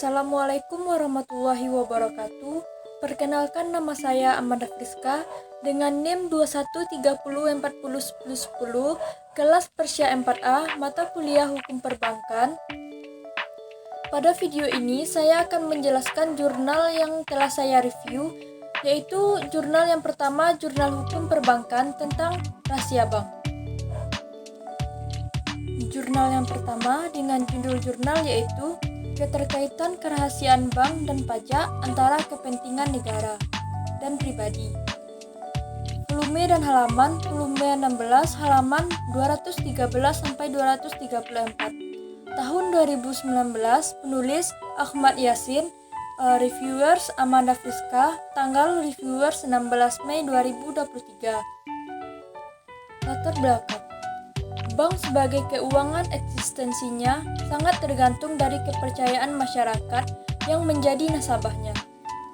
Assalamualaikum warahmatullahi wabarakatuh. Perkenalkan, nama saya Amanda Friska dengan NIM 2130401010, kelas Persya 4A, mata kuliah Hukum Perbankan. Pada video ini saya akan menjelaskan jurnal yang telah saya review, yaitu jurnal yang pertama, Jurnal Hukum Perbankan tentang rahasia bank. Jurnal yang pertama dengan judul jurnal yaitu Keterkaitan Kerahasiaan Bank dan Pajak antara Kepentingan Negara dan Pribadi. Volume dan halaman, volume 16, halaman 213-234. Tahun 2019, penulis Ahmad Yasin, reviewers Amanda Friska, tanggal reviewers 16 Mei 2023. Latar belakang. Bank sebagai keuangan eksistensinya sangat tergantung dari kepercayaan masyarakat yang menjadi nasabahnya.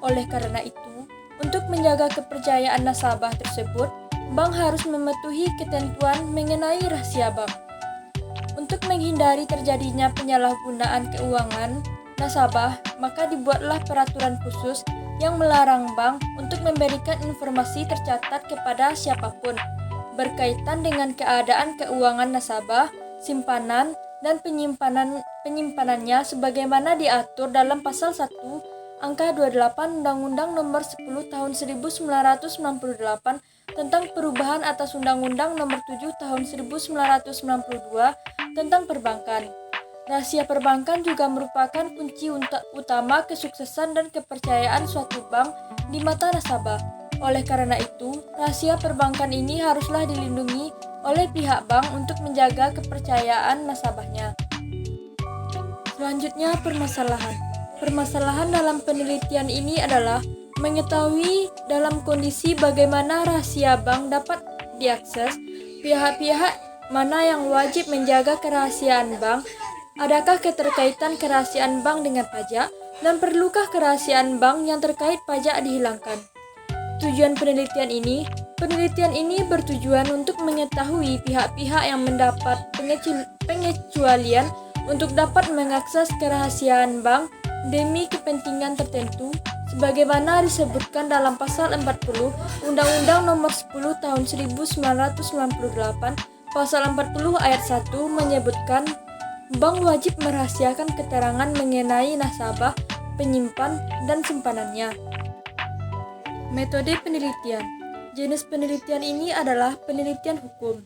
Oleh karena itu, untuk menjaga kepercayaan nasabah tersebut, bank harus mematuhi ketentuan mengenai rahasia bank. Untuk menghindari terjadinya penyalahgunaan keuangan nasabah, maka dibuatlah peraturan khusus yang melarang bank untuk memberikan informasi tercatat kepada siapapun berkaitan dengan keadaan keuangan nasabah, simpanan, dan penyimpanannya sebagaimana diatur dalam Pasal 1 Angka 28 Undang-Undang Nomor 10 Tahun 1998 tentang perubahan atas Undang-Undang Nomor 7 Tahun 1992 tentang perbankan. Rahasia perbankan juga merupakan kunci utama kesuksesan dan kepercayaan suatu bank di mata nasabah. Oleh karena itu, rahasia perbankan ini haruslah dilindungi oleh pihak bank untuk menjaga kepercayaan nasabahnya. Selanjutnya, permasalahan. Permasalahan dalam penelitian ini adalah mengetahui dalam kondisi bagaimana rahasia bank dapat diakses, pihak-pihak mana yang wajib menjaga kerahasiaan bank, adakah keterkaitan kerahasiaan bank dengan pajak, dan perlukah kerahasiaan bank yang terkait pajak dihilangkan. Tujuan penelitian ini bertujuan untuk mengetahui pihak-pihak yang mendapat pengecualian untuk dapat mengakses kerahasiaan bank demi kepentingan tertentu, sebagaimana disebutkan dalam Pasal 40 Undang-Undang Nomor 10 Tahun 1998. Pasal 40 ayat 1 menyebutkan bank wajib merahasiakan keterangan mengenai nasabah, penyimpan, dan simpanannya. Metode penelitian. Jenis penelitian ini adalah penelitian hukum.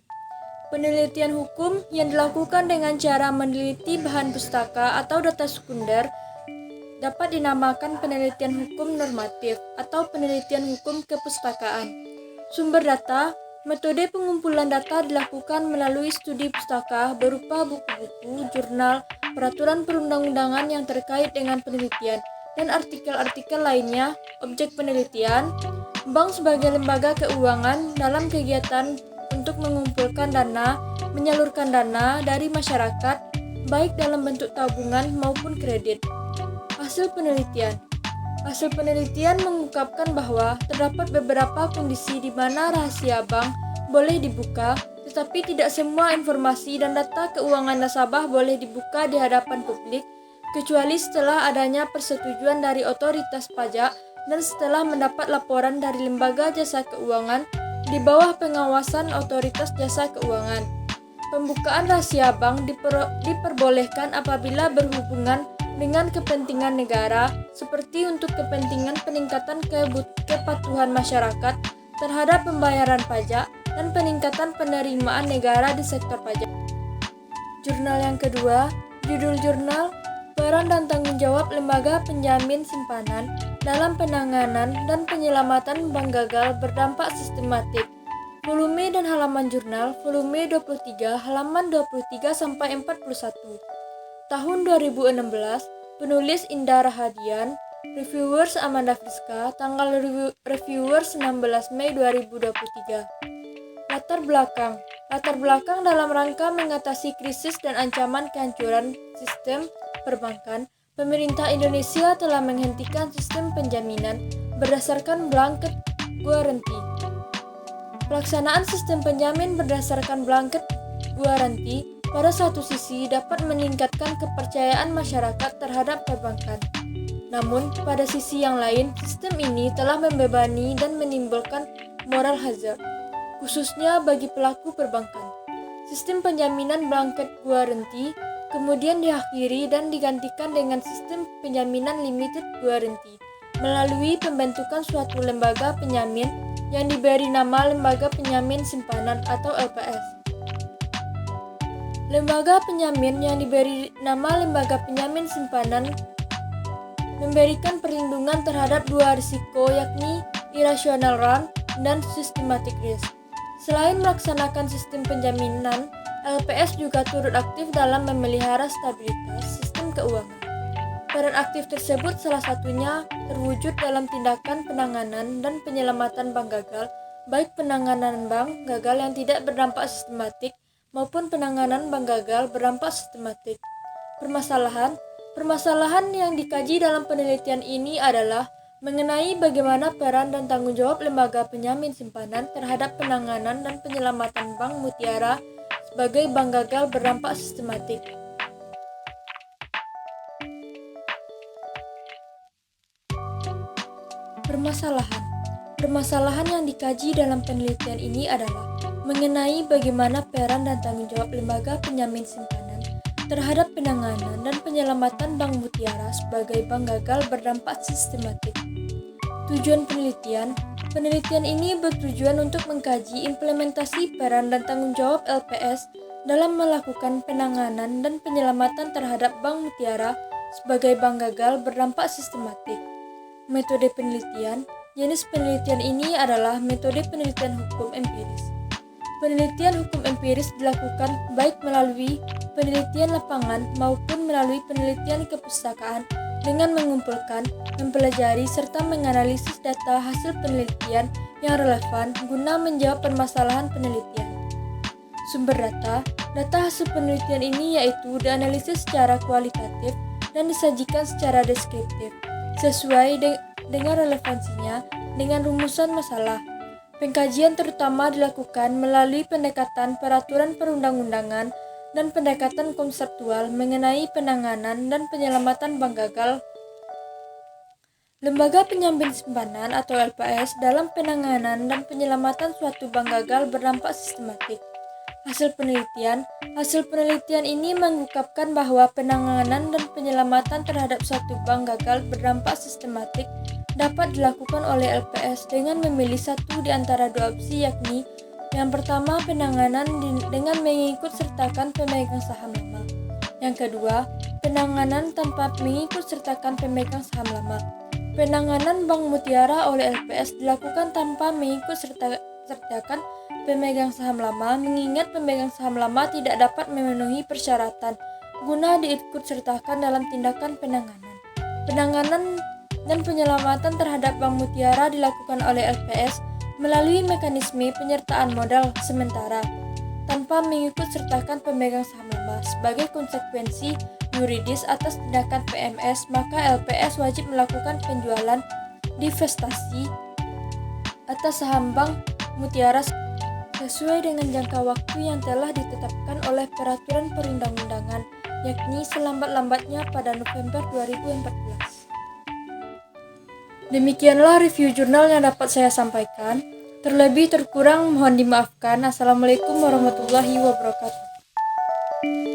Penelitian hukum yang dilakukan dengan cara meneliti bahan pustaka atau data sekunder dapat dinamakan penelitian hukum normatif atau penelitian hukum kepustakaan. Sumber data. Metode pengumpulan data dilakukan melalui studi pustaka berupa buku-buku, jurnal, peraturan perundang-undangan yang terkait dengan penelitian, dan artikel-artikel lainnya. Objek penelitian, bank sebagai lembaga keuangan dalam kegiatan untuk mengumpulkan dana, menyalurkan dana dari masyarakat, baik dalam bentuk tabungan maupun kredit. Hasil penelitian. Hasil penelitian mengungkapkan bahwa terdapat beberapa kondisi di mana rahasia bank boleh dibuka, tetapi tidak semua informasi dan data keuangan nasabah boleh dibuka di hadapan publik, kecuali setelah adanya persetujuan dari otoritas pajak dan setelah mendapat laporan dari lembaga jasa keuangan di bawah pengawasan otoritas jasa keuangan. Pembukaan rahasia bank diperbolehkan apabila berhubungan dengan kepentingan negara, seperti untuk kepentingan peningkatan kepatuhan masyarakat terhadap pembayaran pajak dan peningkatan penerimaan negara di sektor pajak. Jurnal yang kedua, judul jurnal Peran dan Tanggung Jawab Lembaga Penjamin Simpanan dalam Penanganan dan Penyelamatan Bank Gagal Berdampak Sistematik. Volume dan halaman jurnal, volume 23, halaman 23-41. Tahun 2016, penulis Indah Rahadian, reviewers Amanda Friska, tanggal reviewers 16 Mei 2023. Latar belakang. Latar belakang dalam rangka mengatasi krisis dan ancaman kehancuran sistem perbankan, pemerintah Indonesia telah menghentikan sistem penjaminan berdasarkan blanket guaranti. Pelaksanaan sistem penjamin berdasarkan blanket guaranti pada satu sisi dapat meningkatkan kepercayaan masyarakat terhadap perbankan. Namun, pada sisi yang lain, sistem ini telah membebani dan menimbulkan moral hazard, khususnya bagi pelaku perbankan. Sistem penjaminan blanket guarantee kemudian diakhiri dan digantikan dengan sistem penjaminan limited guarantee melalui pembentukan suatu lembaga penjamin yang diberi nama Lembaga Penjamin Simpanan atau LPS. Lembaga penjamin yang diberi nama Lembaga Penjamin Simpanan memberikan perlindungan terhadap dua risiko, yakni irrational run dan systematic risk. Selain melaksanakan sistem penjaminan, LPS juga turut aktif dalam memelihara stabilitas sistem keuangan. Peran aktif tersebut salah satunya terwujud dalam tindakan penanganan dan penyelamatan bank gagal, baik penanganan bank gagal yang tidak berdampak sistematik maupun penanganan bank gagal berdampak sistematik. Permasalahan yang dikaji dalam penelitian ini adalah mengenai bagaimana peran dan tanggung jawab lembaga penjamin simpanan terhadap penanganan dan penyelamatan Bank Mutiara sebagai bank gagal berdampak sistematik. Permasalahan yang dikaji dalam penelitian ini adalah mengenai bagaimana peran dan tanggung jawab lembaga penjamin simpanan terhadap penanganan dan penyelamatan Bank Mutiara sebagai bank gagal berdampak sistematik. Tujuan penelitian ini bertujuan untuk mengkaji implementasi peran dan tanggung jawab LPS dalam melakukan penanganan dan penyelamatan terhadap Bank Mutiara sebagai bank gagal berdampak sistematik. Metode penelitian, jenis penelitian ini adalah metode penelitian hukum empiris. Penelitian hukum empiris dilakukan baik melalui penelitian lapangan maupun melalui penelitian kepustakaan dengan mengumpulkan, mempelajari, serta menganalisis data hasil penelitian yang relevan guna menjawab permasalahan penelitian. Sumber data hasil penelitian ini yaitu dianalisis secara kualitatif dan disajikan secara deskriptif, sesuai dengan relevansinya dengan rumusan masalah. Pengkajian terutama dilakukan melalui pendekatan peraturan perundang-undangan dan pendekatan konseptual mengenai penanganan dan penyelamatan bank gagal. Lembaga penjamin simpanan atau LPS dalam penanganan dan penyelamatan suatu bank gagal berdampak sistematik. Hasil penelitian ini mengungkapkan bahwa penanganan dan penyelamatan terhadap suatu bank gagal berdampak sistematik dapat dilakukan oleh LPS dengan memilih satu di antara dua opsi, yakni yang pertama, penanganan dengan mengikut sertakan pemegang saham lama. Yang kedua, penanganan tanpa mengikut sertakan pemegang saham lama. Penanganan Bank Mutiara oleh LPS dilakukan tanpa mengikut sertakan pemegang saham lama, mengingat pemegang saham lama tidak dapat memenuhi persyaratan guna diikut sertakan dalam tindakan penanganan. Penanganan dan penyelamatan terhadap Bank Mutiara dilakukan oleh LPS melalui mekanisme penyertaan modal sementara tanpa mengikut sertakan pemegang saham lama. Sebagai konsekuensi yuridis atas tindakan PMS, maka LPS wajib melakukan penjualan divestasi atas saham Bank Mutiara sesuai dengan jangka waktu yang telah ditetapkan oleh peraturan perundang-undangan, yakni selambat-lambatnya pada November 2014. Demikianlah review jurnal yang dapat saya sampaikan. Terlebih terkurang mohon dimaafkan. Assalamualaikum warahmatullahi wabarakatuh.